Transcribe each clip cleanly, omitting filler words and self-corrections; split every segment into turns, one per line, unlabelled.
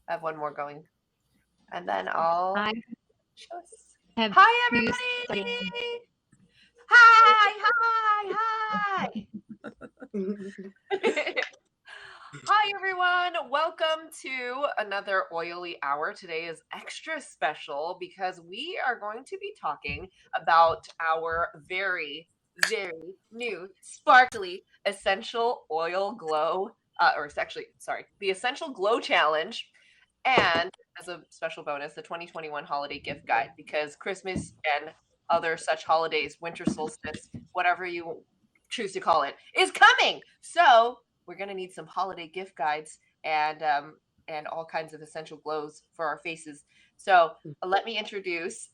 I have one more going. And then I'll
I
show us.
have
Hi,
two
everybody! Hi! Hi, everyone. Welcome to another Oily Hour. Today is extra special because we are going to be talking about our very, very new, sparkly Essential Oil Glow, the Essential Glow Challenge. And as a special bonus, the 2021 holiday gift guide, because Christmas and other such holidays, winter solstice, whatever you choose to call it, is coming. So we're going to need some holiday gift guides and all kinds of essential glows for our faces. So let me introduce.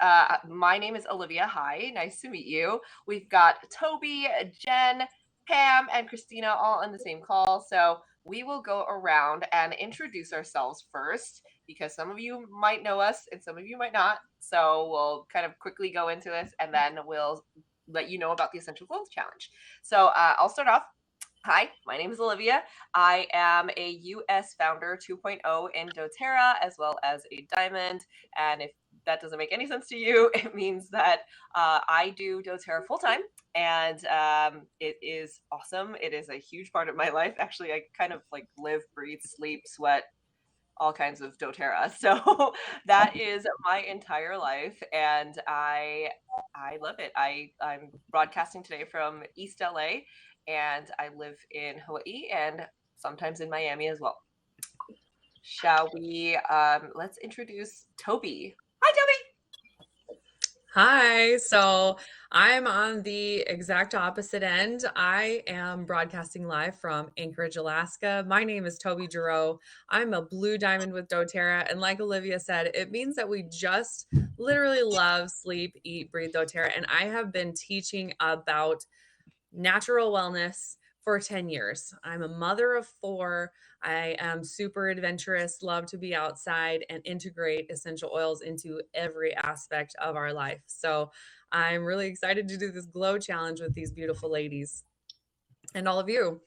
My name is Olivia. Hi, nice to meet you. We've got Toby, Jen, Pam, and Christina all in the same call. So we will go around and introduce ourselves first because some of you might know us and some of you might not. So we'll kind of quickly go into this and then we'll let you know about the Essential Glows Challenge. So I'll start off. Hi, my name is Olivia. I am a US Founder 2.0 in doTERRA as well as a Diamond. And if that doesn't make any sense to you, it means that I do doTERRA full time, and it is awesome. It is a huge part of my life. Actually, I kind of like live, breathe, sleep, sweat, all kinds of doTERRA. So that is my entire life, and I love it. I'm broadcasting today from East LA, and I live in Hawaii and sometimes in Miami as well. Shall we? Let's introduce Toby. Hi, Toby.
Hi, so I'm on the exact opposite end. I am broadcasting live from Anchorage, Alaska. My name is Toby Giroux. I'm a blue diamond with doTERRA, and like Olivia said, it means that we just literally love, sleep, eat, breathe doTERRA. And I have been teaching about natural wellness for 10 years. I'm a mother of 4. I am super adventurous, love to be outside and integrate essential oils into every aspect of our life. So I'm really excited to do this glow challenge with these beautiful ladies and all of you.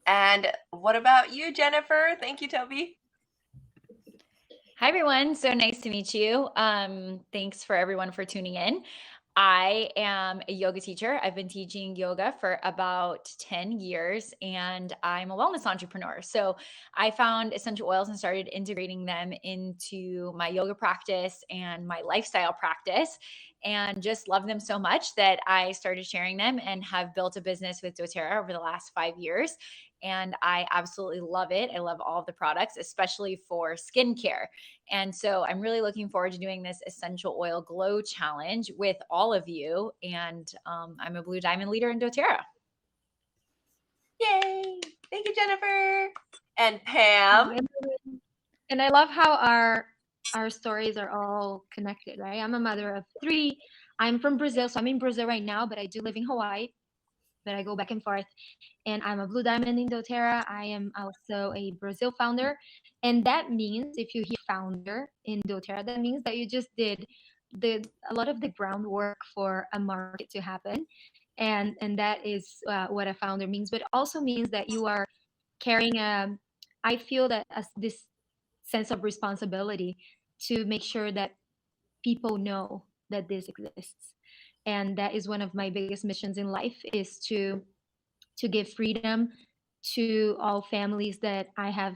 And what about you, Jennifer? Thank you, Toby.
Hi, everyone. So nice to meet you. Thanks for everyone for tuning in. I am a yoga teacher. I've been teaching yoga for about 10 years, and I'm a wellness entrepreneur. So I found essential oils and started integrating them into my yoga practice and my lifestyle practice, and just love them so much that I started sharing them and have built a business with doTERRA over the last 5 years. And I absolutely love it. I love all of the products, especially for skincare. And so I'm really looking forward to doing this essential oil glow challenge with all of you. And I'm a blue diamond leader in doTERRA.
Yay! Thank you, Jennifer. And Pam.
And I love how our stories are all connected, right? I'm a mother of 3. I'm from Brazil, so I'm in Brazil right now, but I do live in Hawaii. But I go back and forth. And I'm a blue diamond in doTERRA. I am also a Brazil founder. And that means if you hear founder in doTERRA, that means that you just did a lot of the groundwork for a market to happen. And that is what a founder means. But it also means that you are carrying I feel that as this sense of responsibility to make sure that people know that this exists. And that is one of my biggest missions in life, is to give freedom to all families that I have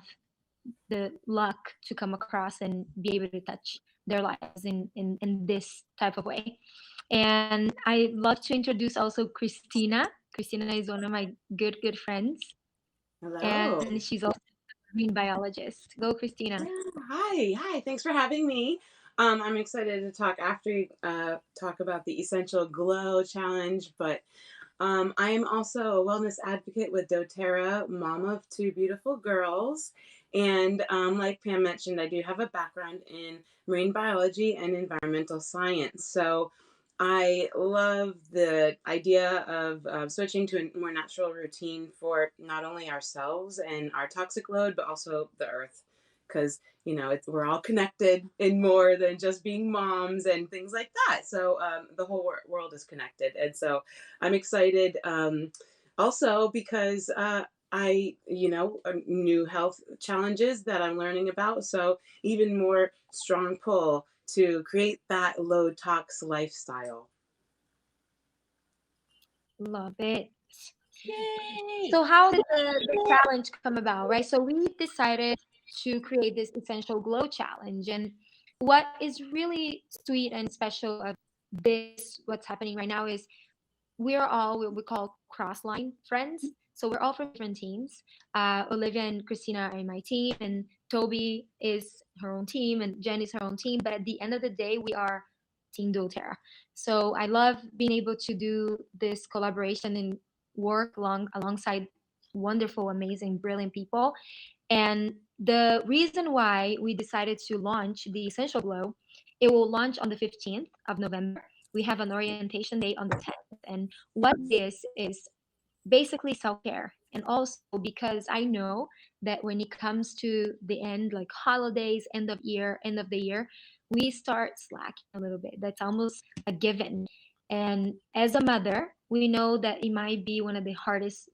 the luck to come across and be able to touch their lives in this type of way. And I love to introduce also Christina. Christina is one of my good friends.
Hello.
And she's also a marine biologist. Go, Christina.
Yeah, hi. Thanks for having me. I'm excited to talk after you talk about the Essential Glow Challenge, but I am also a wellness advocate with doTERRA, mom of 2 beautiful girls. And like Pam mentioned, I do have a background in marine biology and environmental science. So I love the idea of switching to a more natural routine for not only ourselves and our toxic load, but also the earth. Because, we're all connected in more than just being moms and things like that. So the whole world is connected. And so I'm excited also because new health challenges that I'm learning about. So even more strong pull to create that low tox lifestyle.
Love it.
Yay!
So how did the challenge come about, right? So we decided to create this essential glow challenge. And what is really sweet and special of this, what's happening right now, is we're all what we call cross line friends. So we're all from different teams. Olivia and Christina are in my team, and Toby is her own team, and Jen is her own team. But at the end of the day, we are Team doTERRA. So I love being able to do this collaboration and work alongside wonderful, amazing, brilliant people. And the reason why we decided to launch the Essential Glow, it will launch on the 15th of November. We have an orientation date on the 10th. And what this is basically self-care. And also because I know that when it comes to the end, like holidays, end of the year, we start slacking a little bit. That's almost a given. And as a mother, we know that it might be one of the hardest,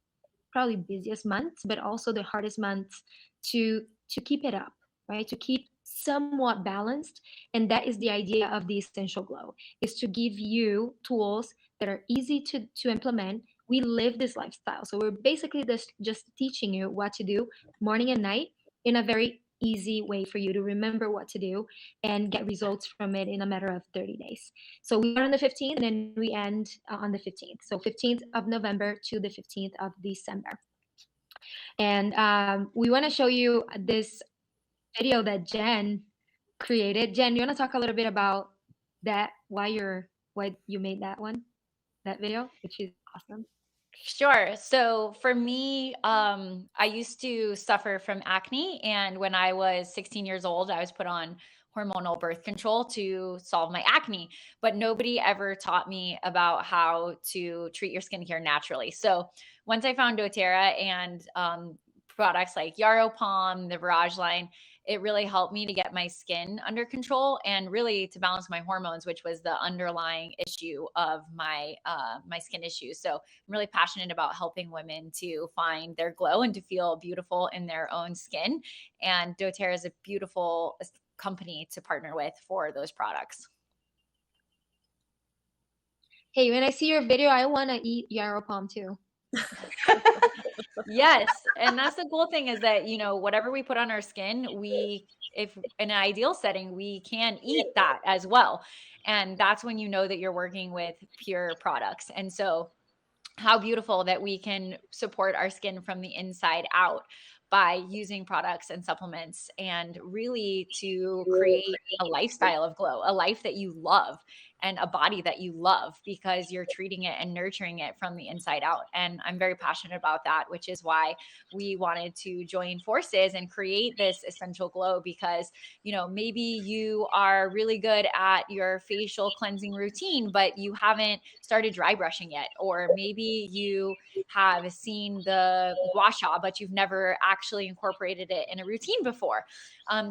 probably busiest months, but also the hardest months to keep it up, right? To keep somewhat balanced. And that is the idea of the Essential Glow, is to give you tools that are easy to implement. We live this lifestyle. So we're basically just teaching you what to do morning and night in a very easy way for you to remember what to do and get results from it in a matter of 30 days. So we are on the 15th and then we end on the 15th. So 15th of November to the 15th of December. And we want to show you this video that Jen created. Jen, you want to talk a little bit about that? Why you made that video, which is awesome.
Sure. So for me, I used to suffer from acne. And when I was 16 years old, I was put on hormonal birth control to solve my acne. But nobody ever taught me about how to treat your skincare naturally. So once I found doTERRA and products like Yarrow Palm, the Virage line, it really helped me to get my skin under control and really to balance my hormones, which was the underlying issue of my skin issues. So I'm really passionate about helping women to find their glow and to feel beautiful in their own skin. And doTERRA is a beautiful company to partner with for those products.
Hey, when I see your video, I want to eat Yarrow Palm too.
Yes, and that's the cool thing is that, whatever we put on our skin, if in an ideal setting, we can eat that as well. And that's when you know that you're working with pure products. And so how beautiful that we can support our skin from the inside out by using products and supplements and really to create a lifestyle of glow, a life that you love and a body that you love because you're treating it and nurturing it from the inside out. And I'm very passionate about that, which is why we wanted to join forces and create this essential glow because, maybe you are really good at your facial cleansing routine, but you haven't started dry brushing yet. Or maybe you have seen the gua sha, but you've never actually incorporated it in a routine before.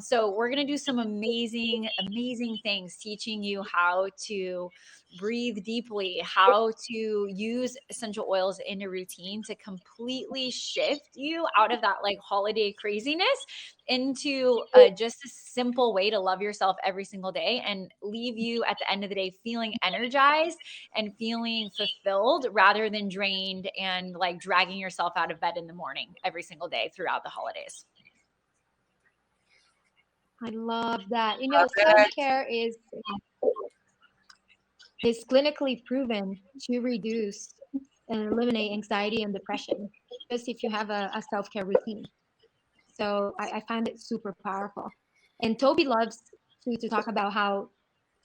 So we're going to do some amazing, amazing things, teaching you how to breathe deeply, how to use essential oils in a routine to completely shift you out of that like holiday craziness into just a simple way to love yourself every single day and leave you at the end of the day feeling energized and feeling fulfilled rather than drained and like dragging yourself out of bed in the morning every single day throughout the holidays.
I love that. Self-care is clinically proven to reduce and eliminate anxiety and depression, just if you have a self-care routine. So I find it super powerful. And Toby loves to talk about how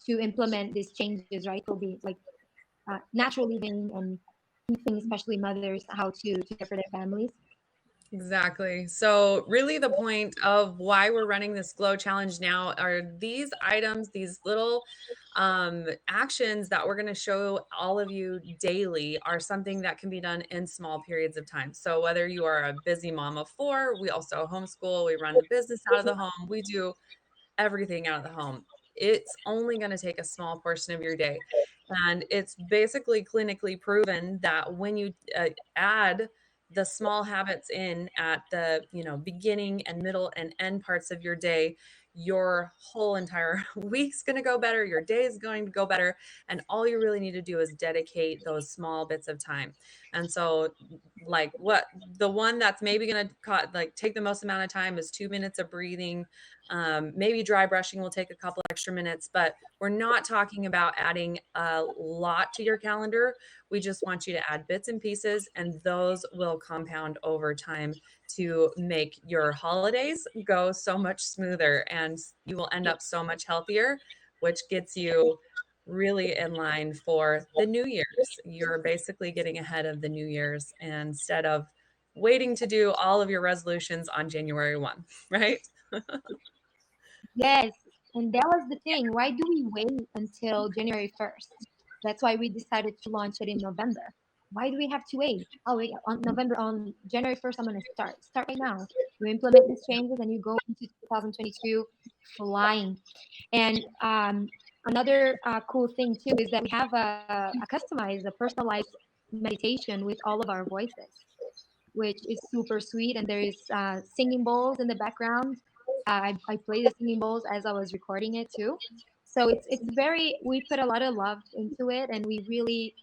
to implement these changes, right, Toby? Like natural living and teaching, especially mothers, how to care for their families.
Exactly. So, really, the point of why we're running this glow challenge now are these items, these little actions that we're going to show all of you daily are something that can be done in small periods of time. So, whether you are a busy mom of four, we also homeschool, we run the business out of the home, we do everything out of the home. It's only going to take a small portion of your day. And it's basically clinically proven that when you add the small habits in at the, beginning and middle and end parts of your day, your whole entire week's going to go better, your day is going to go better, and all you really need to do is dedicate those small bits of time. And so, like, what the one that's maybe going to like take the most amount of time is 2 minutes of breathing. Maybe dry brushing will take a couple extra minutes, but we're not talking about adding a lot to your calendar. We just want you to add bits and pieces, and those will compound over time to make your holidays go so much smoother, and you will end up so much healthier, which gets you really in line for the New Year's. You're basically getting ahead of the New Year's instead of waiting to do all of your resolutions on January 1, right?
Yes, and that was the thing. Why do we wait until January 1st? That's why we decided to launch it in November. Why do we have to wait? Oh, wait, on January 1st, I'm going to start. Start right now. You implement these changes and you go into 2022 flying. And another cool thing, too, is that we have a personalized meditation with all of our voices, which is super sweet. And there is singing bowls in the background. I play the singing bowls as I was recording it too. So it's very, we put a lot of love into it, and we really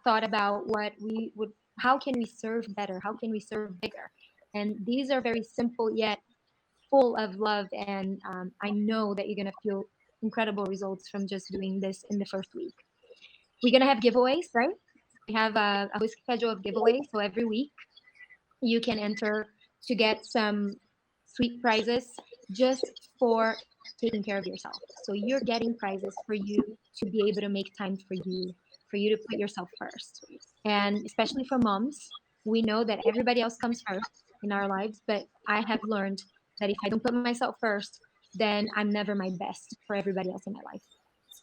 thought about what we would, how can we serve better, how can we serve bigger, and these are very simple yet full of love. And I know that you're gonna feel incredible results from just doing this in the first week. We're gonna have giveaways, right? We have a schedule of giveaways, so every week you can enter to get some sweet prizes just for taking care of yourself. So you're getting prizes for you to be able to make time for you to put yourself first. And especially for moms, we know that everybody else comes first in our lives, but I have learned that if I don't put myself first, then I'm never my best for everybody else in my life.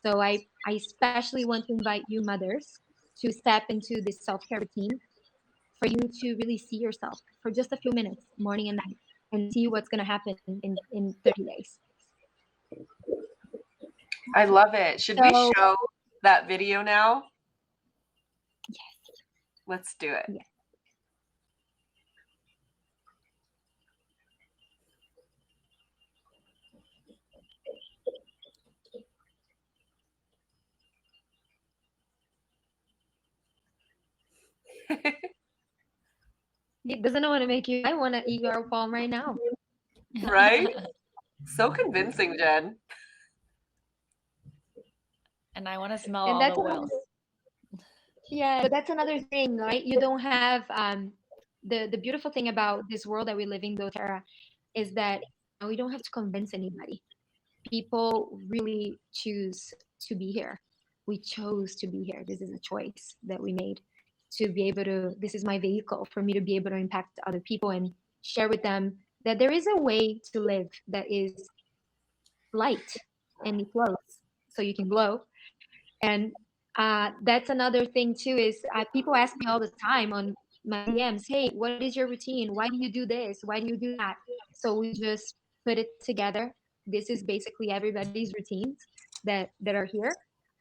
So I especially want to invite you mothers to step into this self-care routine for you to really see yourself for just a few minutes, morning and night, and see what's going to happen in 30 days.
I love it. Should we
So,
show that video now?
yes,
Let's do it.
yes. It doesn't want to make you, I want to eat your palm right now.
Right? So convincing, Jen.
And I want to smell
And
all
that's
the
another,
oils.
yeah, but that's another thing, right? You don't have the beautiful thing about this world that we live in, though, Tara, is that we don't have to convince anybody. People really choose to be here. We chose to be here. This is a choice that we made to be able to, this is my vehicle for me to be able to impact other people and share with them that there is a way to live that is light and it glows so you can glow. And that's another thing too is people ask me all the time on my DMs, hey, what is your routine? Why do you do this? Why do you do that? So we just put it together. This is basically everybody's routines that are here,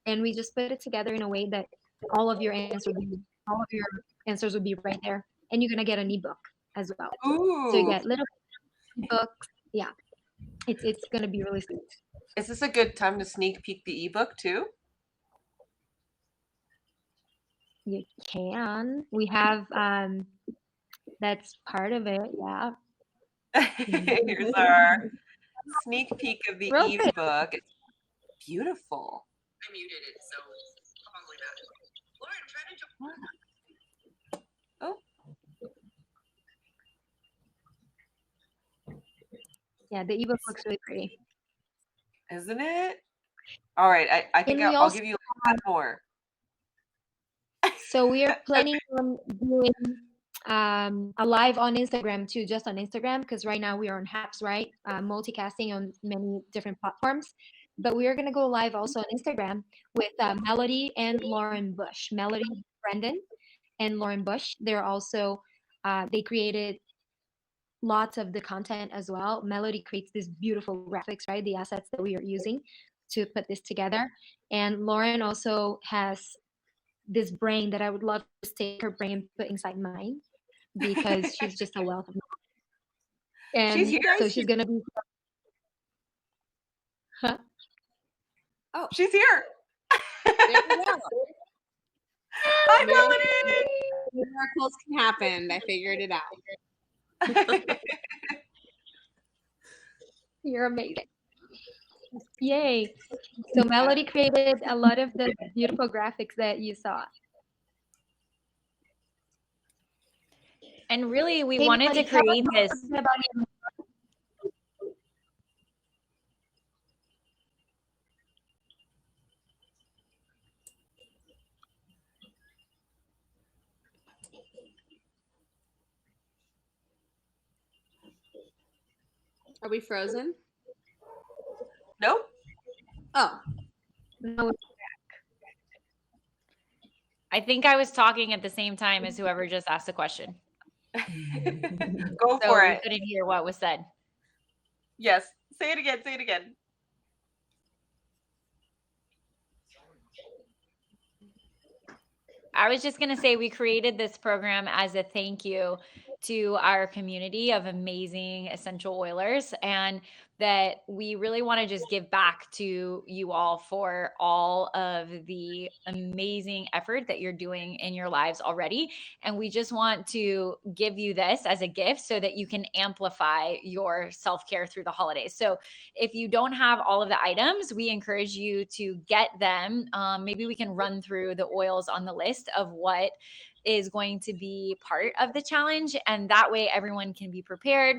and we just put it together in a way that all of your answers will be all of your answers will be right there, and you're gonna get an ebook as well. So you
Ooh.
get little books. Yeah, it's gonna be really sweet.
Is this a good time to sneak peek the ebook too?
You can. We have that's part of it. Yeah.
Here's our sneak peek of the
Real quick.
ebook. It's beautiful. I muted it, so probably not. Lauren, try to Oh,
Yeah, the ebook looks really pretty.
isn't it? All right, I think
And we
I'll
also
give you a lot more.
so we are planning on doing a live on Instagram too, just on Instagram, because right now we are on apps, right? Multicasting on many different platforms. But we are gonna go live also on Instagram with Melody and Lauren Bush. Melody Brendan and Lauren Bush. They're also they created lots of the content as well. Melody creates these beautiful graphics, right? The assets that we are using to put this together. And Lauren also has this brain that I would love to take her brain and put inside mine. because she's just a wealth of knowledge.
She's
And
here.
so she's gonna be. Huh?
Oh,
She's here.
there we go.
Hi, Melody.
Miracles can happen. I figured it out.
You're amazing. Yay. So Melody created a lot of the beautiful graphics that you saw.
And really, we
Hey,
wanted to
Melody, tell us
create
a
this.
little bit about you.
Are we frozen?
Nope.
Oh,
No,
I think I was talking at the same time as whoever just asked the question.
Go
So
for
we
it.
couldn't hear what was said.
Yes. Say it again. Say it again.
I was just going to say we created this program as a thank you to our community of amazing essential oilers, and that we really want to just give back to you all for all of the amazing effort that you're doing in your lives already. And we just want to give you this as a gift so that you can amplify your self-care through the holidays. So if you don't have all of the items, we encourage you to get them. Maybe we can run through the oils on the list of what is going to be part of the challenge. And that way everyone can be prepared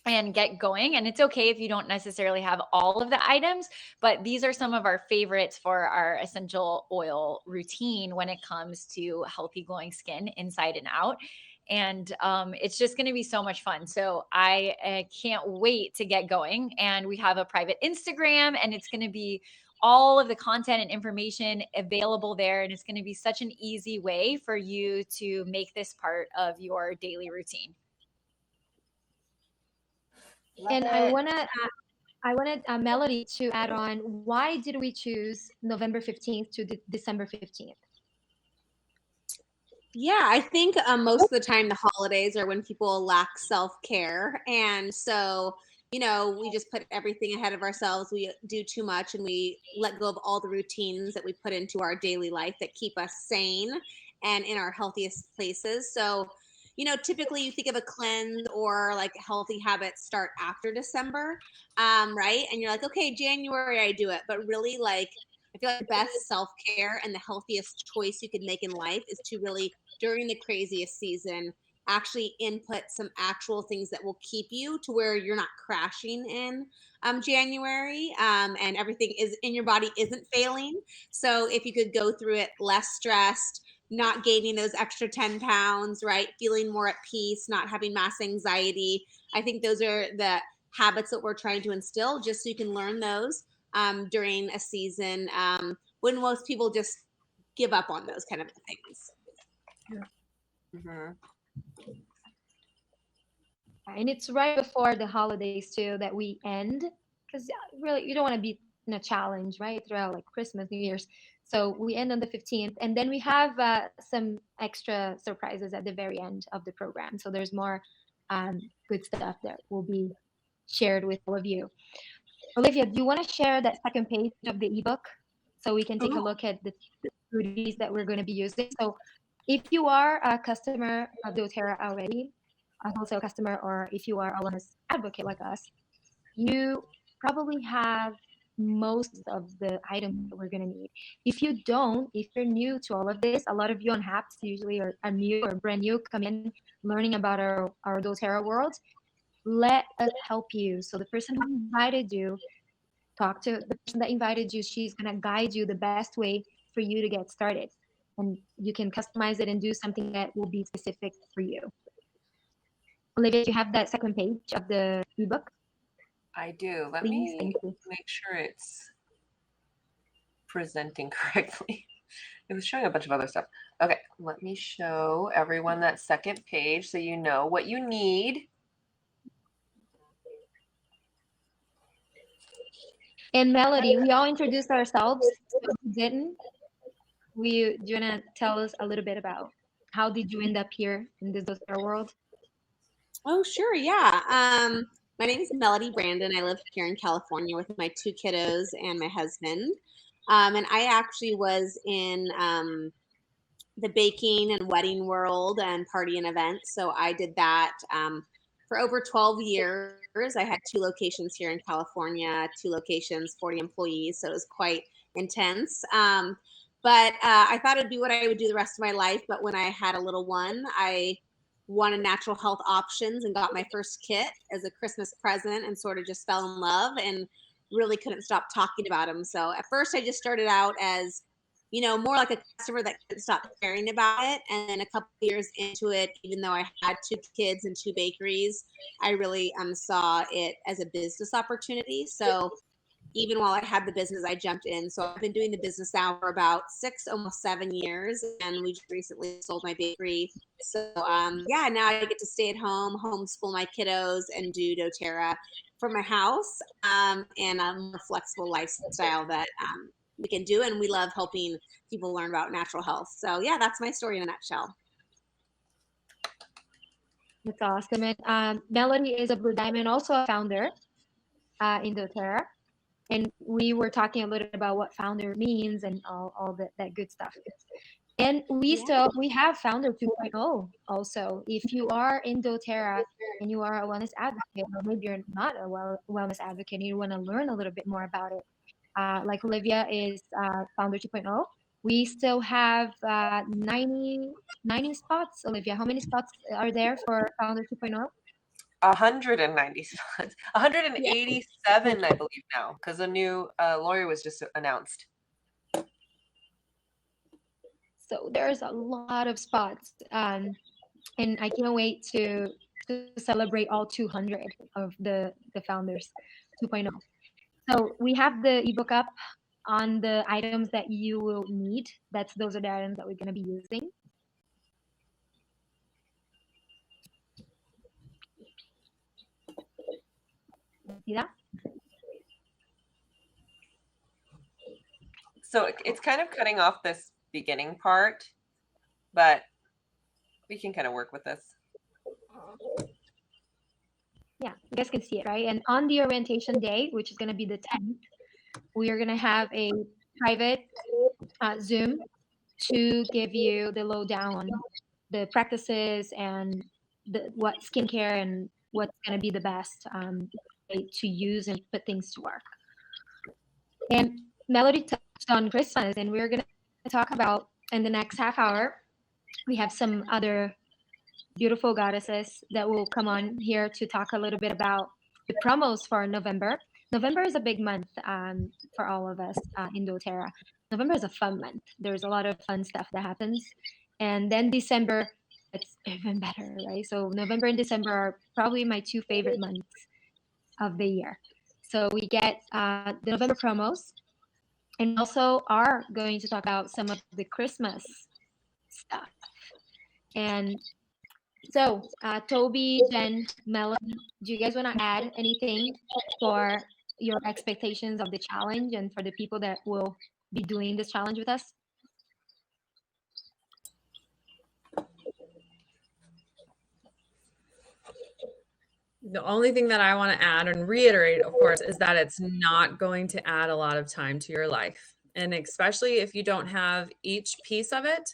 and get going. And it's okay if you don't necessarily have all of the items, but these are some of our favorites for our essential oil routine when it comes to healthy glowing skin inside and out. And it's just going to be so much fun. So I can't wait to get going. And we have a private Instagram, and it's going to be all of the content and information available there. And it's going to be such an easy way for you to make this part of your daily routine.
and I wanted Melody to add on, why did we choose November 15th to December 15th?
yeah. I think most of the time the holidays are when people lack self-care. And so, we just put everything ahead of ourselves. We do too much and we let go of all the routines that we put into our daily life that keep us sane and in our healthiest places. So, typically you think of a cleanse or like healthy habits start after December, right? And you're like, okay, January I do it. But really, like, I feel like the best self-care and the healthiest choice you could make in life is to really, during the craziest season, actually input some actual things that will keep you to where you're not crashing in January, and everything is in your body isn't failing. So if you could go through it less stressed, not gaining those extra 10 pounds, right? Feeling more at peace, not having mass anxiety. I think those are the habits that we're trying to instill just so you can learn those during a season when most people just give up on those kind of things.
Mm-hmm.
And it's right before the holidays too that we end, because really you don't want to be in a challenge right throughout like Christmas, New Year's. So we end on the 15th, and then we have some extra surprises at the very end of the program. So there's more good stuff that will be shared with all of you. Olivia, do you want to share that second page of the ebook so we can take a look at the goodies that we're going to be using? So if you are a customer of doTERRA already, a wholesale customer, or if you are a wellness advocate like us, you probably have most of the items that we're going to need. If you don't, if you're new to all of this, a lot of you on HAPS usually are new or brand new, come in learning about our doTERRA world. Let us help you. So the person who invited you, talk to the person that invited you. She's going to guide you the best way for you to get started. And you can customize it and do something that will be specific for you. Olivia, do you have that second page of the ebook?
I do. Let
Please,
me
thank you.
make sure it's presenting correctly. It was showing a bunch of other stuff. Okay, let me show everyone that second page so you know what you need.
And Melody, we all introduced ourselves. If you didn't, do you want to tell us a little bit about how did you end up here in this doTERRA world?
Oh, sure. Yeah. My name is Melody Brandon. I live here in California with my 2 kiddos and my husband. And I actually was in the baking and wedding world and party and events. So I did that for over 12 years. I had 2 locations here in California, 2 locations, 40 employees. So it was quite intense. But I thought it'd be what I would do the rest of my life. But when I had a little one, I wanted natural health options and got my first kit as a Christmas present and sort of just fell in love and really couldn't stop talking about them. So at first I just started out as, more like a customer that couldn't stop caring about it. And then a couple years into it, even though I had 2 kids and 2 bakeries, I really saw it as a business opportunity. So even while I had the business, I jumped in. So I've been doing the business now for about 6, almost 7 years, and we just recently sold my bakery. So yeah, now I get to stay at home, homeschool my kiddos, and do doTERRA from my house, and a more flexible lifestyle that we can do. And we love helping people learn about natural health. So yeah, that's my story in a nutshell.
That's awesome. And Melody is a Blue Diamond, also a founder in doTERRA. And we were talking a little bit about what founder means and all that good stuff. And we have founder 2.0 also. If you are in doTERRA and you are a wellness advocate, or maybe you're not a wellness advocate and you want to learn a little bit more about it, like Olivia is founder 2.0. We still have 90 spots. Olivia, how many spots are there for founder 2.0?
190 spots,
Yeah.
187, I believe now, because a new lawyer was just announced.
So there's a lot of spots, and I can't wait to celebrate all 200 of the founders 2.0. So we have the ebook up on the items that you will need. Those are the items that we're going to be using. See that?
So it's kind of cutting off this beginning part, but we can kind of work with this.
Yeah, you guys can see it, right? And on the orientation day, which is going to be the 10th, we are going to have a private Zoom to give you the lowdown on the practices and what skincare and what's going to be the best way to use and put things to work. And Melody touched on Christmas, and we're going to talk about in the next half hour. We have some other beautiful goddesses that will come on here to talk a little bit about the promos for November. November is a big month for all of us in doTERRA. November is a fun month. There's a lot of fun stuff that happens. And then December, it's even better, right? So November and December are probably my 2 favorite months of the year. So we get the November promos, and also are going to talk about some of the Christmas stuff. And so, Toby, Jen, Melanie, do you guys want to add anything for your expectations of the challenge and for the people that will be doing this challenge with us?
The only thing that I want to add and reiterate, of course, is that it's not going to add a lot of time to your life. And especially if you don't have each piece of it,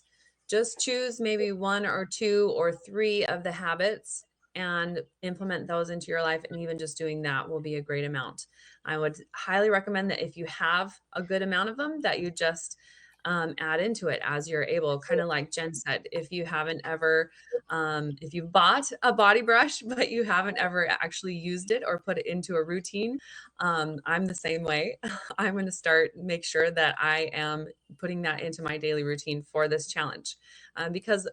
just choose maybe 1 or 2 or 3 of the habits and implement those into your life. And even just doing that will be a great amount. I would highly recommend that if you have a good amount of them, that you just add into it as you're able. Kind of like Jen said, if you haven't ever, if you've bought a body brush, but you haven't ever actually used it or put it into a routine, I'm the same way. I'm going to make sure that I am putting that into my daily routine for this challenge. Because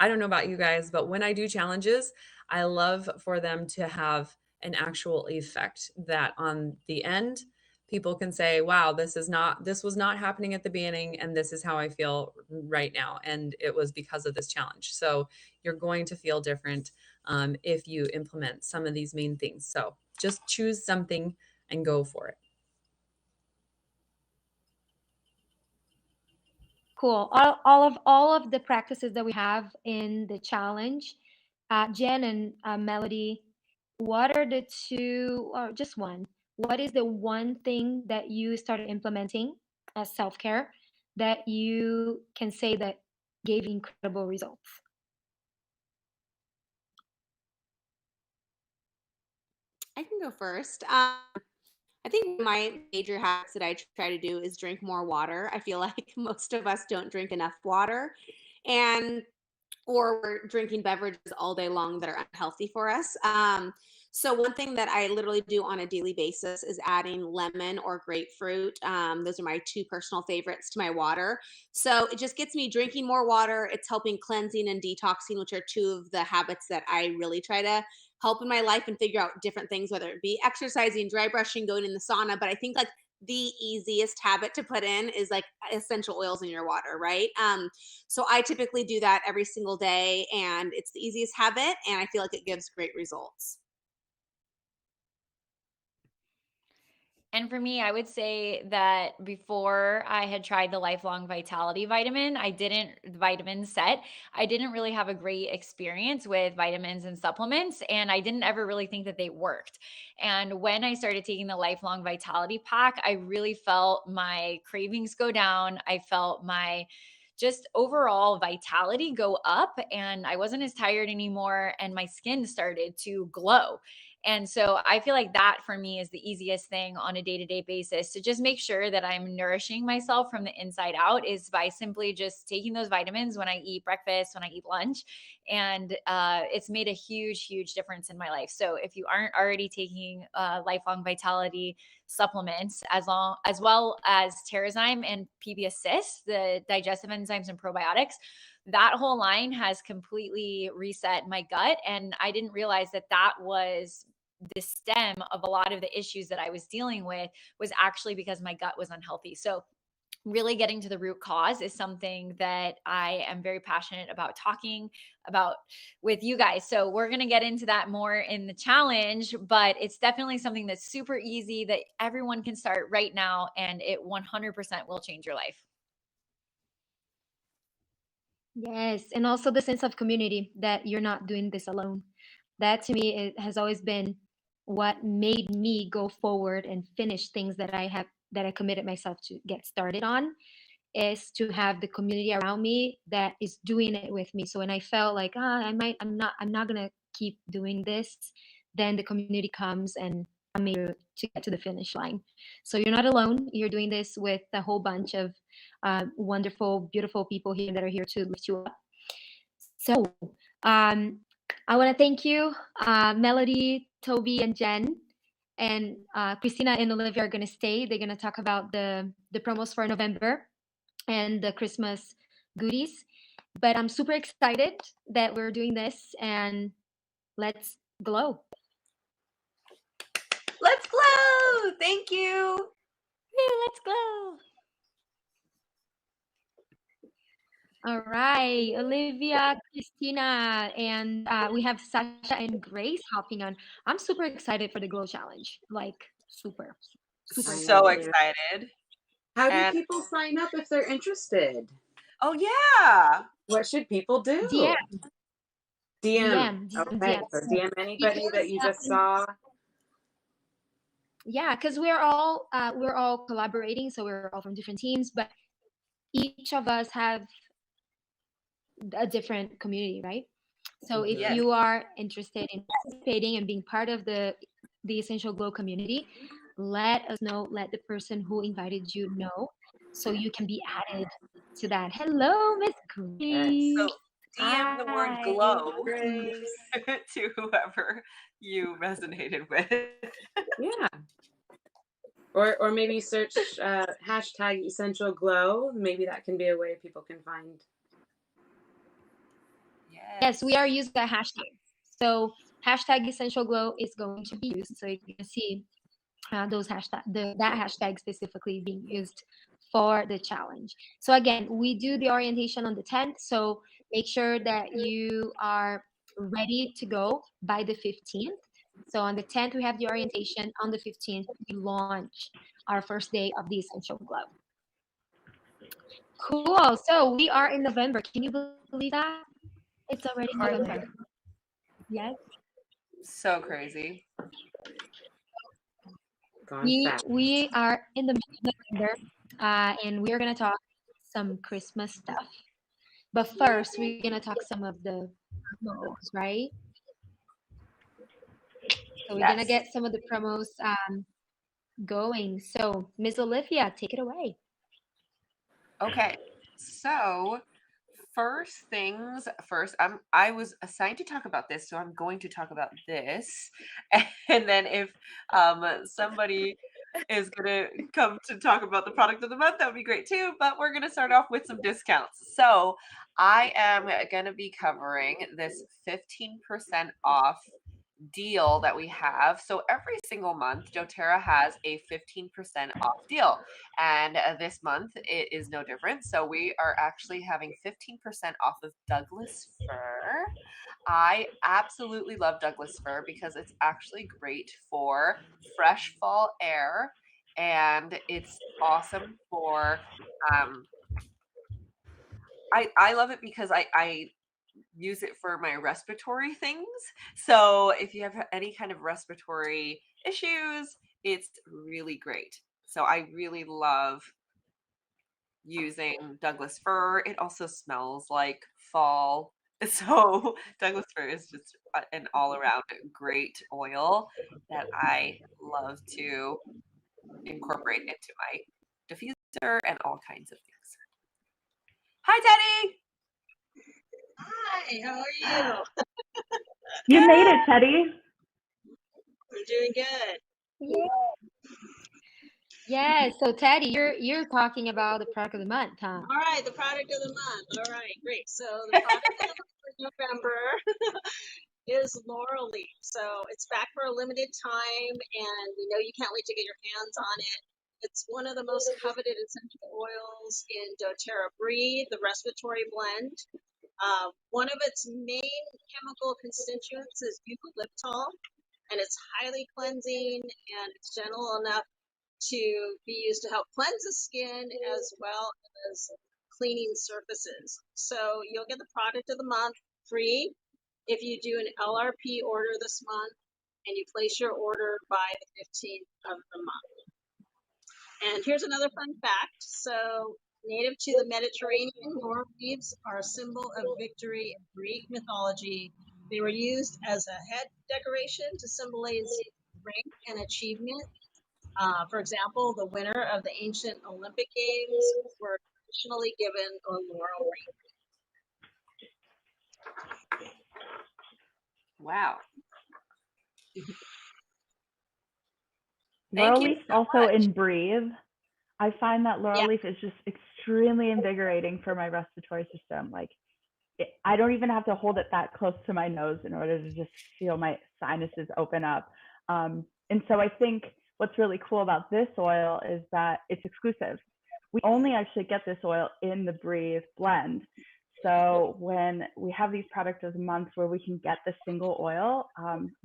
I don't know about you guys, but when I do challenges, I love for them to have an actual effect that on the end, people can say, wow, this was not happening at the beginning, and this is how I feel right now. And it was because of this challenge. So you're going to feel different if you implement some of these main things. So just choose something and go for it.
Cool. All of the practices that we have in the challenge, Jen and Melody, what are the two, or just one? What is the one thing that you started implementing as self care that you can say that gave incredible results?
I can go first. I think my major habits that I try to do is drink more water. I feel like most of us don't drink enough water, and or we're drinking beverages all day long that are unhealthy for us. So one thing that I literally do on a daily basis is adding lemon or grapefruit. Those are my two personal favorites to my water. So it just gets me drinking more water. It's helping cleansing and detoxing, which are two of the habits that I really try to help in my life and figure out different things, whether it be exercising, dry brushing, going in the sauna. But I think like the easiest habit to put in is like essential oils in your water, right? So I typically do that every single day, and it's the easiest habit, and I feel like it gives great results.
And for me, I would say that before I had tried the lifelong vitality vitamin, vitamin set, I didn't really have a great experience with vitamins and supplements. And I didn't ever really think that they worked. And when I started taking the lifelong vitality pack, I really felt my cravings go down. I felt my just overall vitality go up, and I wasn't as tired anymore, and my skin started to glow. And so I feel like that for me is the easiest thing on a day to day basis to just make sure that I'm nourishing myself from the inside out is by simply just taking those vitamins when I eat breakfast, when I eat lunch. And it's made a huge, huge difference in my life. So if you aren't already taking lifelong vitality supplements as well as Terrazyme and PB Assist, the digestive enzymes and probiotics, that whole line has completely reset my gut. And I didn't realize that that was the stem of a lot of the issues that I was dealing with was actually because my gut was unhealthy. So really getting to the root cause is something that I am very passionate about talking about with you guys. So we're going to get into that more in the challenge, but it's definitely something that's super easy that everyone can start right now, and it 100% will change your life.
Yes, and also the sense of community that you're not doing this alone. That to me it has always been what made me go forward and finish things that I committed myself to get started on, is to have the community around me that is doing it with me. So when I felt like, I'm not gonna keep doing this, then the community comes and I'm able to get to the finish line. So you're not alone. You're doing this with a whole bunch of wonderful, beautiful people here that are here to lift you up. So um, I want to thank you, Melody, Toby, and Jen. And Christina and Olivia are going to stay. They're going to talk about the promos for November and the Christmas goodies. But I'm super excited that we're doing this, and let's glow.
Let's glow. Thank you.
Woo, let's glow.
All right, Olivia, Christina, and we have Sasha and Grace hopping on. I'm super excited for the glow challenge. Like super, super
I
So
am too.
excited.
How do
And
people sign up if they're interested?
oh yeah.
What should people do?
DM,
DM.
DM,
Okay,
DM.
so DM anybody that
Because
you just saw.
yeah, because we're all collaborating, so we're all from different teams, but each of us have a different community, right? So if
Yes.
you are interested in participating and being part of the Essential Glow community, let us know. Let the person who invited you know, so you can be added to that. Hello, Miss
Yes.
So
Grace.
DM the word
Hi.
glow
Grace.
to whoever you resonated with.
Yeah. Or maybe search hashtag Essential Glow. Maybe that can be a way people can find.
Yes, we are using a hashtag. So hashtag Essential Glow is going to be used, so you can see that hashtag specifically being used for the challenge. So again, we do the orientation on the 10th. So make sure that you are ready to go by the 15th. So on the 10th, we have the orientation. On the 15th, we launch our first day of the Essential Glow. Cool. So we are in November. Can you believe that? It's already
Hardly.
November. Yes.
So crazy.
Gone
We
fast.
we are in the middle of November, and we are gonna talk some Christmas stuff. But first, we're gonna talk some of the promos, right? So we're gonna
Yes.
get some of the promos going. So Miss Olivia, take it away.
Okay. So first things first, I was assigned to talk about this, so I'm going to talk about this. And then if somebody is gonna come to talk about the product of the month, that would be great too. But we're gonna start off with some discounts. So I am gonna be covering this 15% off deal that we have. So every single month, doTERRA has a 15% off deal. And this month, it is no different. So we are actually having 15% off of Douglas fir. I absolutely love Douglas fir because it's actually great for fresh fall air. And it's awesome for I love it because I use it for my respiratory things. So if you have any kind of respiratory issues, it's really great. So I really love using Douglas fir. It also smells like fall. So Douglas fir is just an all around great oil that I love to incorporate into my diffuser and all kinds of things. Hi, Teddy.
Hi, how are you?
You made it, Teddy.
I'm doing good.
Yeah. So Teddy, you're talking about the product of the month, huh?
All right, the product of the month. All right, great. So the product of the month for November is Laurel Leaf. So it's back for a limited time, and we know you can't wait to get your hands on it. It's one of the most coveted essential oils in doTERRA Breathe, the respiratory blend. One of its main chemical constituents is eucalyptol, and it's highly cleansing and it's gentle enough to be used to help cleanse the skin as well as cleaning surfaces. So you'll get the product of the month free if you do an LRP order this month and you place your order by the 15th of the month. And here's another fun fact. So native to the Mediterranean, laurel leaves are a symbol of victory in Greek mythology. They were used as a head decoration to symbolize rank and achievement. For example, the winner of the ancient Olympic Games were traditionally given a laurel wreath.
Wow. Thank
Laurel
you
leaf
so
also
much.
in Breathe. I find that laurel
Yeah.
leaf is just extremely invigorating for my respiratory system. Like, I don't even have to hold it that close to my nose in order to just feel my sinuses open up. And so I think what's really cool about this oil is that it's exclusive. We only actually get this oil in the Breathe blend. So when we have these products of the month where we can get the single oil,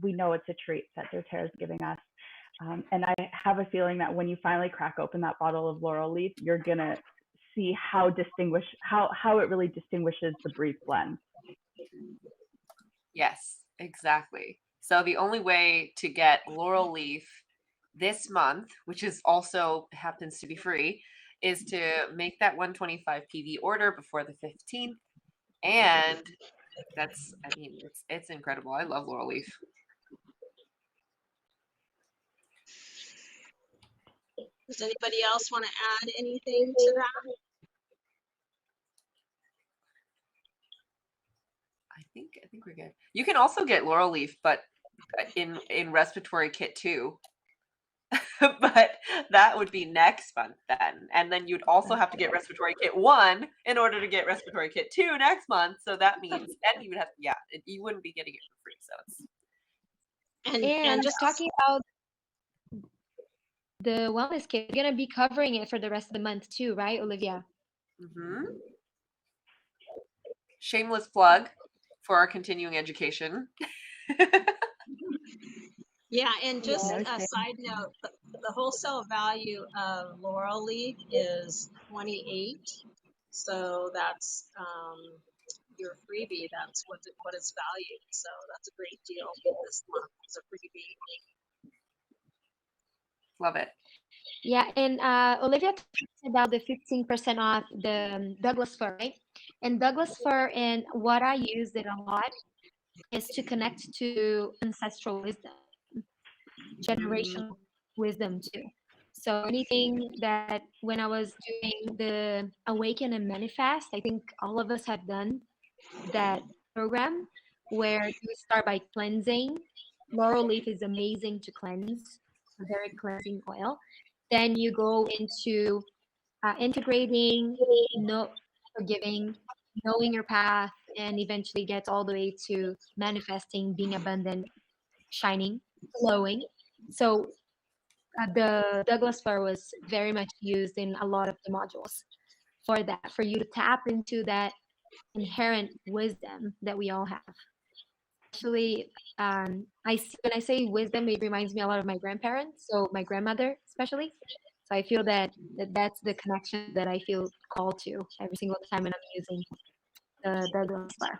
we know it's a treat that doTERRA is giving us. And I have a feeling that when you finally crack open that bottle of laurel leaf, you're gonna see how it really distinguishes the Breathe blend.
Yes, exactly. So the only way to get laurel leaf this month, which is also happens to be free, is to make that 125 PV order before the 15th. And that's, I mean, it's incredible. I love laurel leaf.
Does anybody else want to add anything to that?
I think we're good. You can also get laurel leaf, but in respiratory kit too. But that would be next month then. And then you'd also have to get respiratory kit 1 in order to get respiratory kit 2 next month. So that means, and you would have, you wouldn't be getting it for free. So it's.
And
Just talking about the wellness kit, you're gonna be covering it for the rest of the month too, right, Olivia?
Mm-hmm. Shameless plug for our continuing education.
yeah, and just
No
a
shame.
side note, the wholesale value of laurel leaf is $28. So that's your freebie. That's what is valued. So that's a great deal this month. It's a freebie.
Love it.
Yeah, and Olivia talked about the 15% off the Douglas fir, right? And Douglas fir, and what I use it a lot is to connect to ancestral wisdom, generational wisdom too. So anything that when I was doing the Awaken and Manifest, I think all of us have done that program where you start by cleansing. Laurel leaf is amazing to cleanse, a very cleansing oil. Then you go into integrating, no forgiving, knowing your path, and eventually get all the way to manifesting, being abundant, shining, glowing. So the Douglas fir was very much used in a lot of the modules for that, for you to tap into that inherent wisdom that we all have. Especially, I see, when I say wisdom, it reminds me a lot of my grandparents, so my grandmother especially. So I feel that's the connection that I feel called to every single time when I'm using the Douglas fir.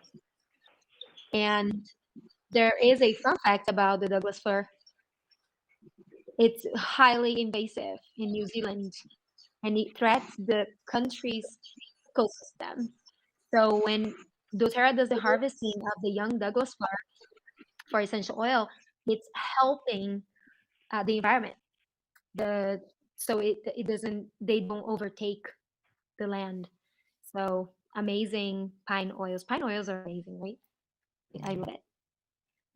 And there is a fun fact about the Douglas fir. It's highly invasive in New Zealand, and it threats the country's ecosystem. So when doTERRA does the harvesting of the young Douglas fir for essential oil, it's helping the environment. The so it doesn't, they don't overtake the land. So amazing pine oils. Pine oils are amazing, right? I love it.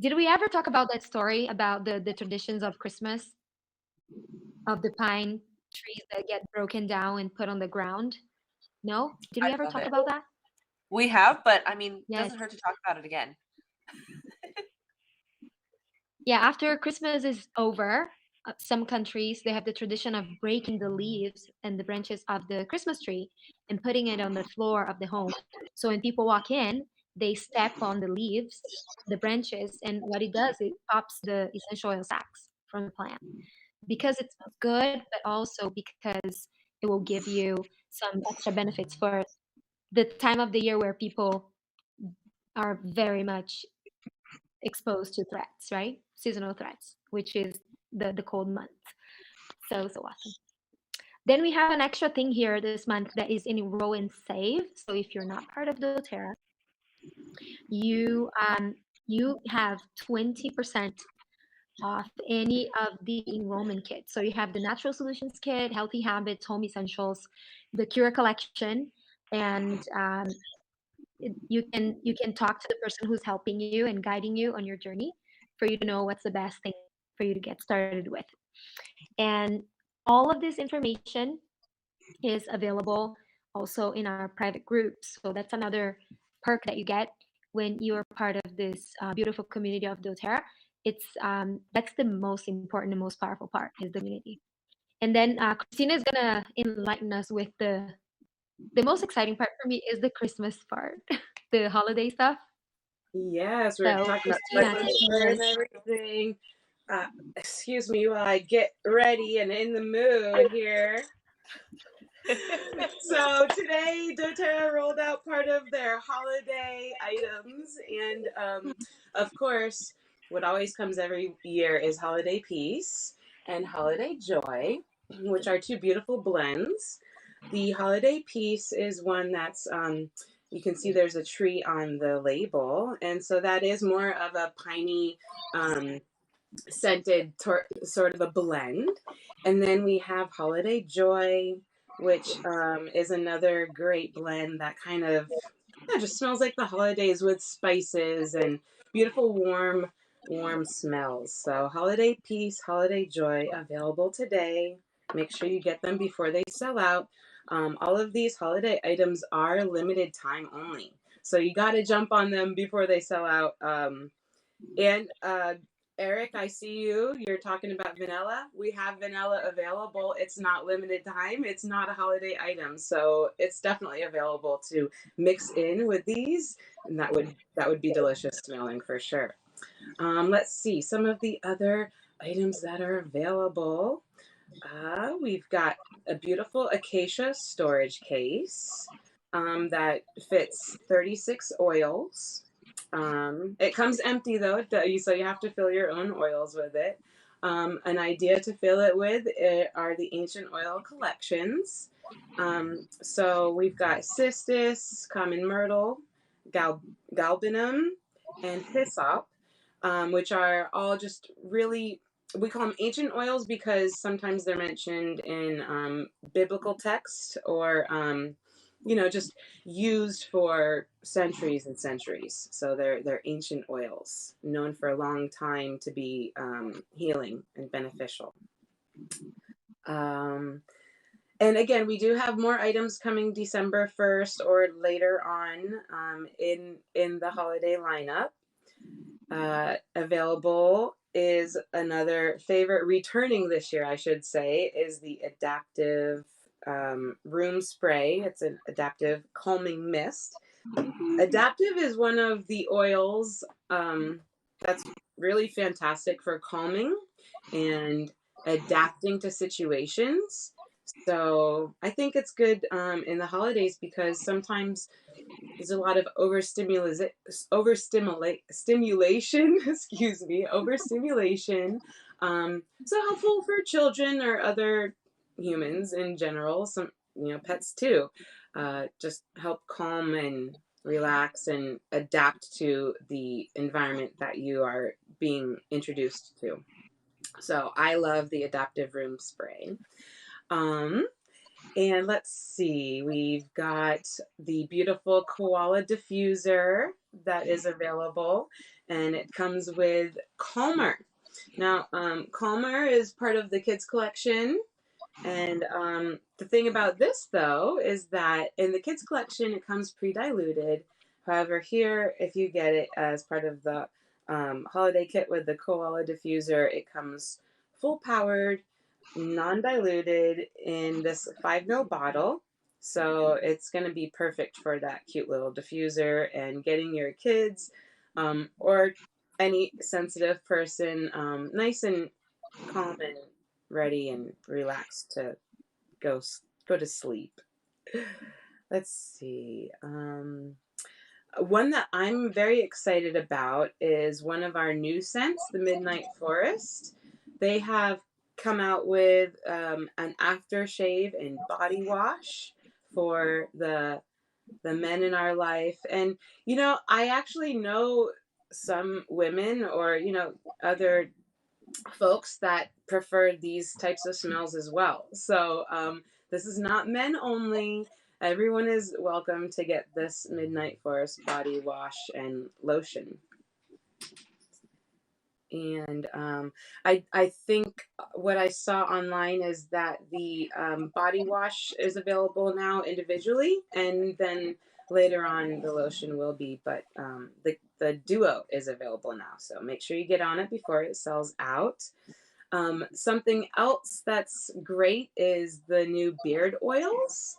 Did we ever talk about that story about the traditions of Christmas, of the pine trees that get broken down and put on the ground? No? Did we
I
ever
love
talk
it.
about that?
We have, but I mean,
Yes.
doesn't hurt to talk about it again.
Yeah, after Christmas is over, some countries they have the tradition of breaking the leaves and the branches of the Christmas tree and putting it on the floor of the home. So when people walk in, they step on the leaves, the branches, and what it does, it pops the essential oil sacs from the plant because it smells good, but also because it will give you some extra benefits for the time of the year where people are very much exposed to threats, right? Seasonal threats, which is the cold month. So awesome. Then we have an extra thing here this month that is enroll and save. So if you're not part of doTERRA, you have 20% off any of the enrollment kits. So you have the Natural Solutions Kit, Healthy Habits, Home Essentials, the Cura Collection, and you can talk to the person who's helping you and guiding you on your journey for you to know what's the best thing for you to get started with. And all of this information is available also in our private groups. So that's another perk that you get when you're part of this beautiful community of doTERRA. It's that's the most important and most powerful part is the community. And then Christina is gonna enlighten us with the most exciting part for me is the Christmas part, the holiday stuff.
Yes, we're
So
talking about
Christina,
Douglas
take
fir
it
and everything. Excuse me while I get ready and in the mood here. So today, doTERRA rolled out part of their holiday items, and of course, what always comes every year is Holiday Peace and Holiday Joy, which are two beautiful blends. The Holiday Peace is one that's you can see there's a tree on the label, and so that is more of a piney. Scented sort of a blend. And then we have Holiday Joy, which is another great blend that kind of just smells like the holidays with spices and beautiful warm smells. So Holiday Peace, Holiday Joy, available today. Make sure you get them before they sell out. All of these holiday items are limited time only. So you got to jump on them before they sell out. And Eric, I see you. You're talking about vanilla. We have vanilla available. It's not limited time. It's not a holiday item, so it's definitely available to mix in with these, and that would be delicious smelling for sure. Let's see some of the other items that are available. We've got a beautiful Acacia storage case. that fits 36 oils. It comes empty though, so you have to fill your own oils with it. An idea to fill it with are the ancient oil collections. So we've got cistus, common myrtle, galbanum, and hyssop, which are all just really, we call them ancient oils because sometimes they're mentioned in biblical text or just used for centuries and centuries. So they're ancient oils, known for a long time to be healing and beneficial. And again, we do have more items coming December 1st or later on in the holiday lineup. Available is another favorite, returning this year, I should say, is the adaptive room spray. It's an adaptive calming mist. Adaptive is one of the oils that's really fantastic for calming and adapting to situations. So I think it's good in the holidays because sometimes there's a lot of overstimulation, excuse me, overstimulation. So helpful for children or other humans in general, some, pets too. Just help calm and relax and adapt to the environment that you are being introduced to. So I love the adaptive room spray. And let's see, we've got the beautiful Koala Diffuser that is available, and it comes with Calmer. Now, Calmer is part of the kids collection, and the thing about this, though, is that in the kids collection, it comes pre-diluted. However, here, if you get it as part of the holiday kit with the Koala Diffuser, it comes full-powered, non-diluted in this 5 ml bottle. So it's going to be perfect for that cute little diffuser and getting your kids or any sensitive person nice and calm and ready and relaxed to go to sleep. Let's see. One that I'm very excited about is one of our new scents, the Midnight Forest. They have come out with an aftershave and body wash for the men in our life. And I actually know some women or other folks that prefer these types of smells as well. So this is not men only. Everyone is welcome to get this Midnight Forest body wash and lotion. And I think what I saw online is that the body wash is available now individually, and then later on the lotion will be, but the duo is available now. So make sure you get on it before it sells out. Something else that's great is the new beard oils.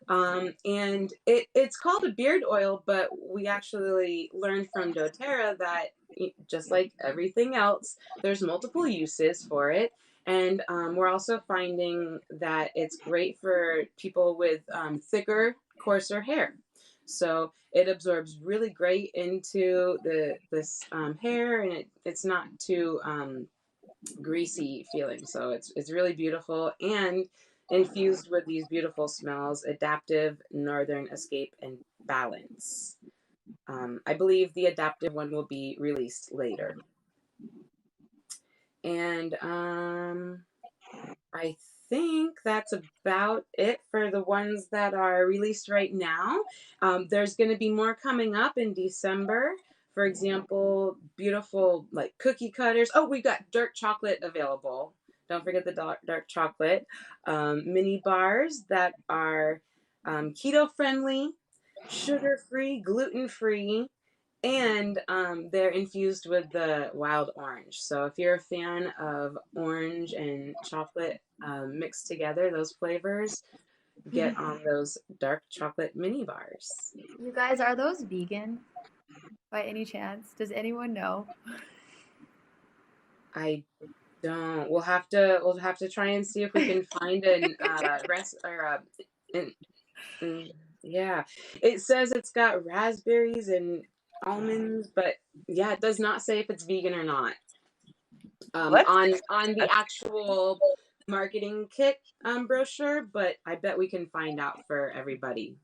And it's called a beard oil, but we actually learned from doTERRA that just like everything else, there's multiple uses for it. And we're also finding that it's great for people with thicker, coarser hair. So it absorbs really great into this hair, and it's not too greasy feeling. So it's really beautiful and infused with these beautiful smells: adaptive, northern escape, and balance. I believe the adaptive one will be released later. And I think that's about it for the ones that are released right now. There's going to be more coming up in December. For example, beautiful like cookie cutters. Oh, we've got dark chocolate available. Don't forget the dark chocolate. Mini bars that are keto friendly, sugar free, gluten free, and they're infused with the wild orange. So if you're a fan of orange and chocolate mixed together, those flavors, get on those dark chocolate mini bars.
You guys, are those vegan by any chance? Does anyone know?
I don't. We'll have to try and see if we can find an Yeah. It says it's got raspberries and almonds, but yeah, it does not say if it's vegan or not.
Let's
On the actual marketing kit brochure, but I bet we can find out for everybody.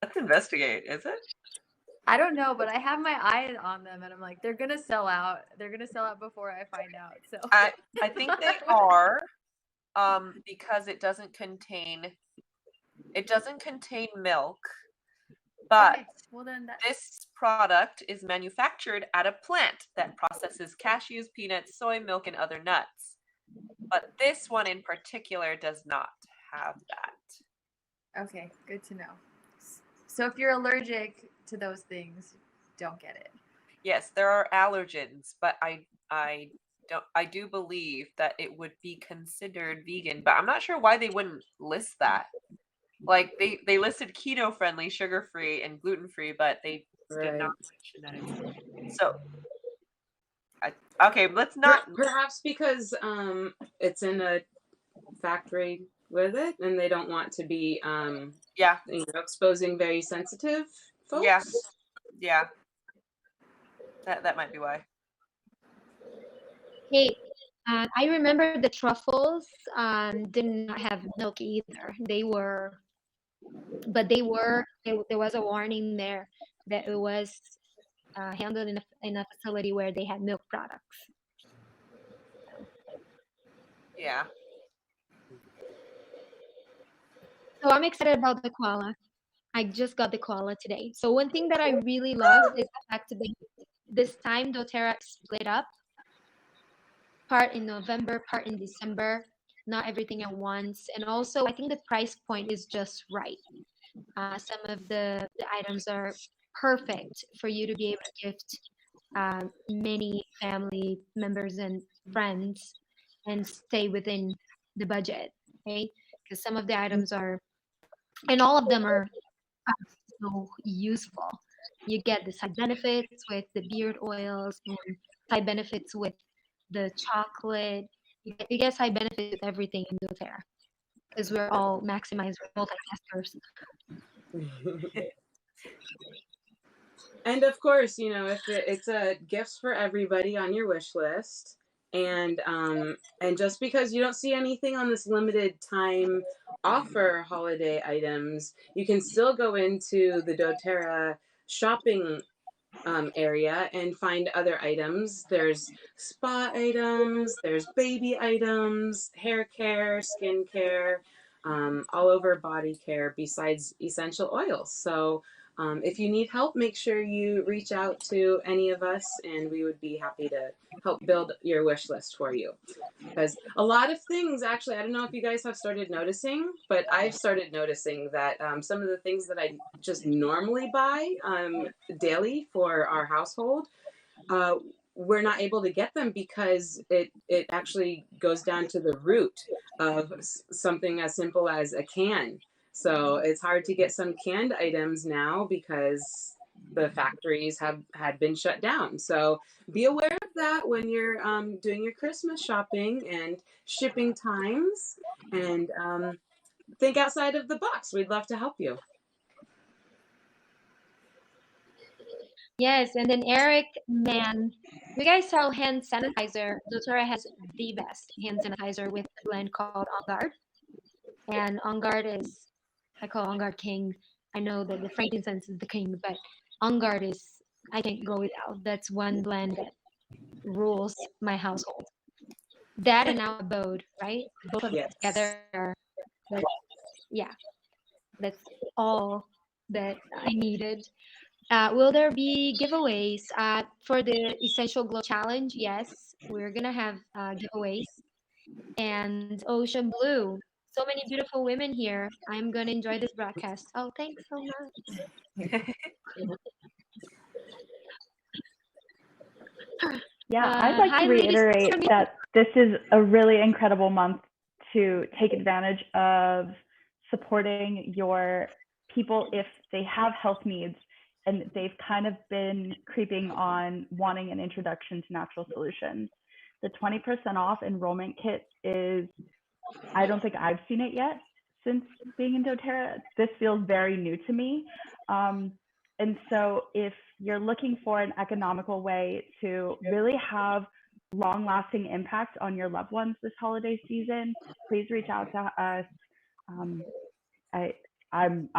let's investigate. Is it?
I don't know, but I have my eye on them, and I'm like, they're gonna sell out. They're gonna sell out before I find out. So
I think they are, because it doesn't contain milk, but
okay. Well then, that
this product is manufactured at a plant that processes cashews, peanuts, soy milk, and other nuts. But this one in particular does not have that.
okay. Good to know. So if you're allergic to those things, don't get it.
Yes, there are allergens, but I do believe that it would be considered vegan, but I'm not sure why they wouldn't list that. Like they listed keto friendly, sugar free, and gluten free, but they did not mention that it's vegan. So okay, let's not.
Perhaps because it's in a factory with it, and they don't want to be
Yeah,
exposing very sensitive folks.
yeah, yeah. That might be why.
Hey, I remember the truffles did not have milk either. There was a warning there that it was handled in a facility where they had milk products.
Yeah.
So I'm excited about the koala. I just got the koala today. So one thing that I really love is the fact that this time doTERRA split up, part in November, part in December, not everything at once. And also, I think the price point is just right. Some of the items are perfect for you to be able to gift many family members and friends and stay within the budget, okay? Because some of the items are, and all of them are so useful. You get the side benefits with the beard oils and side benefits with the chocolate. You get side benefits with everything in doTERRA because we're all maximized multitaskers.
And of course, if it's a gifts for everybody on your wish list, and just because you don't see anything on this limited time offer holiday items, you can still go into the doTERRA shopping area and find other items. There's spa items, there's baby items, hair care, skin care, all over body care besides essential oils. So if you need help, make sure you reach out to any of us and we would be happy to help build your wish list for you. Because a lot of things, actually, I don't know if you guys have started noticing, but I've started noticing that some of the things that I just normally buy daily for our household, we're not able to get them because it actually goes down to the root of something as simple as a can. So it's hard to get some canned items now because the factories had been shut down. So be aware of that when you're doing your Christmas shopping and shipping times, and think outside of the box. We'd love to help you.
Yes, and then Eric, man, you guys sell hand sanitizer. doTERRA has the best hand sanitizer with a blend called On Guard. And On Guard I call On Guard king. I know that the frankincense is the king, but On Guard is, I can't go without. That's one blend that rules my household. That and our abode, right? Both of them
Yes.
together are, yeah, that's all that I needed. Will there be giveaways for the Essential Glow Challenge? Yes, we're gonna have giveaways. And Ocean Blue, so many beautiful women here. I'm gonna enjoy this broadcast. Oh, thanks so much.
Yeah, I'd like
Hi,
to
ladies.
reiterate that this is a really incredible month to take advantage of supporting your people if they have health needs and they've kind of been creeping on wanting an introduction to natural solutions. The 20% off enrollment kit is I don't think I've seen it yet since being in doTERRA. This feels very new to me. And so if you're looking for an economical way to really have long lasting impact on your loved ones this holiday season, please reach out to us. I I'm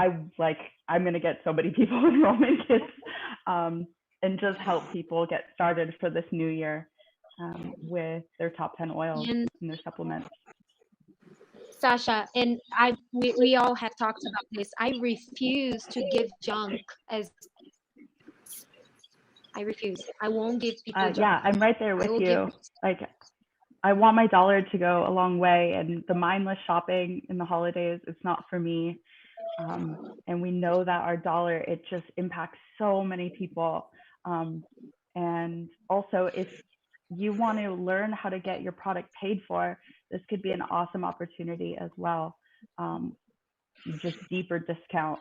gonna get so many people enrollment kits, and just help people get started for this new year, with their top 10 oils
And
and their supplements.
Sasha, and we all have talked about this. I refuse to give junk as I refuse. I won't give people junk.
Yeah, I'm right there
I
with
will
you.
give
Like, I want my dollar to go a long way, and the mindless shopping in the holidays, it's not for me. And we know that our dollar, it just impacts so many people. And also, if you want to learn how to get your product paid for, this could be an awesome opportunity as well. Just deeper discount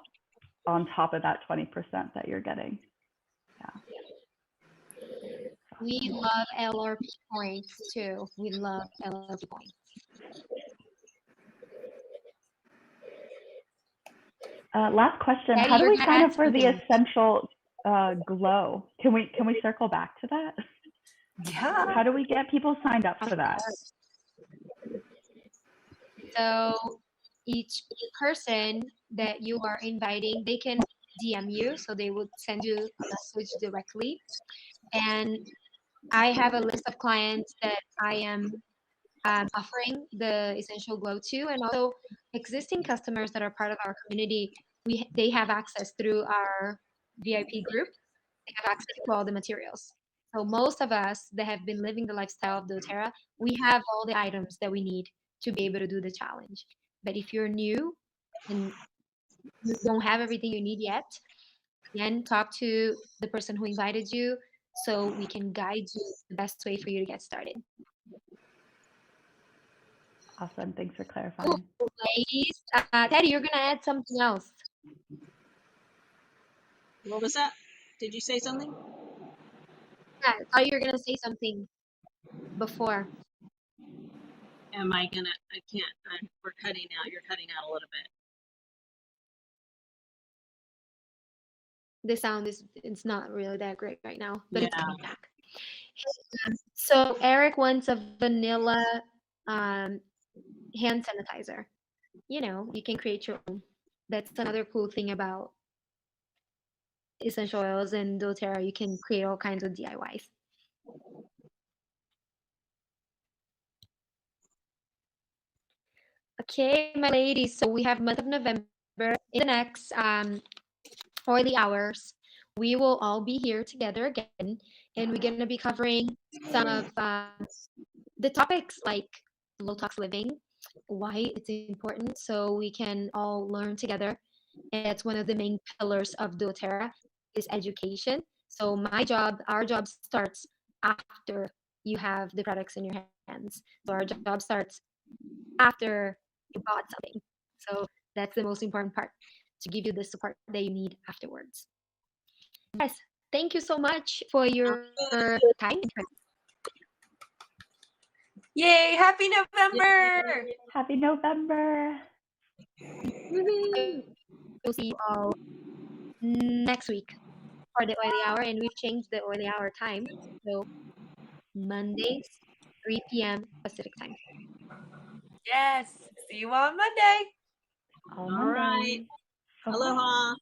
on top of that 20% that you're getting. Yeah.
we love LRP points too. We love LRP points.
Last question.
Daddy,
How do
you're
we
gonna
sign
add
up for the
something.
essential glow? Can we circle back to that?
Yeah.
How do we get people signed up for that?
So each person that you are inviting, they can DM you, so they would send you a message directly. And I have a list of clients that I am offering the essential glow to, and also existing customers that are part of our community. They have access through our VIP group. They have access to all the materials. So most of us that have been living the lifestyle of doTERRA, we have all the items that we need to be able to do the challenge. But if you're new and you don't have everything you need yet, again, talk to the person who invited you so we can guide you the best way for you to get started.
Awesome. Thanks for clarifying.
Ladies, Teddy, you're gonna add something else.
What was that? Did you say something?
Yeah, I thought you were gonna say something before.
Am I gonna? I can't. We're cutting out. You're cutting out a little bit.
The sound is it's not really that great right now, but it's
Yeah.
coming back. So Eric wants a vanilla hand sanitizer. You know, you can create your own. That's another cool thing about essential oils and doTERRA. You can create all kinds of DIYs. Okay, my ladies. So we have month of November. In the next oily hours, we will all be here together again, and we're gonna be covering some of the topics like low tox living, why it's important, so we can all learn together. And that's one of the main pillars of doTERRA is education. So our job starts after you have the products in your hands. So our job starts after you bought something. So that's the most important part, to give you the support that you need afterwards. Yes, thank you so much for your time.
Yay! Happy November!
Happy November.
Woohoo!
We'll see you all next week for the oily hour, and we've changed the oily hour time. So Mondays, 3 p.m. Pacific time.
Yes. See you on Monday.
All
All right.
Monday. Bye-bye.
Aloha.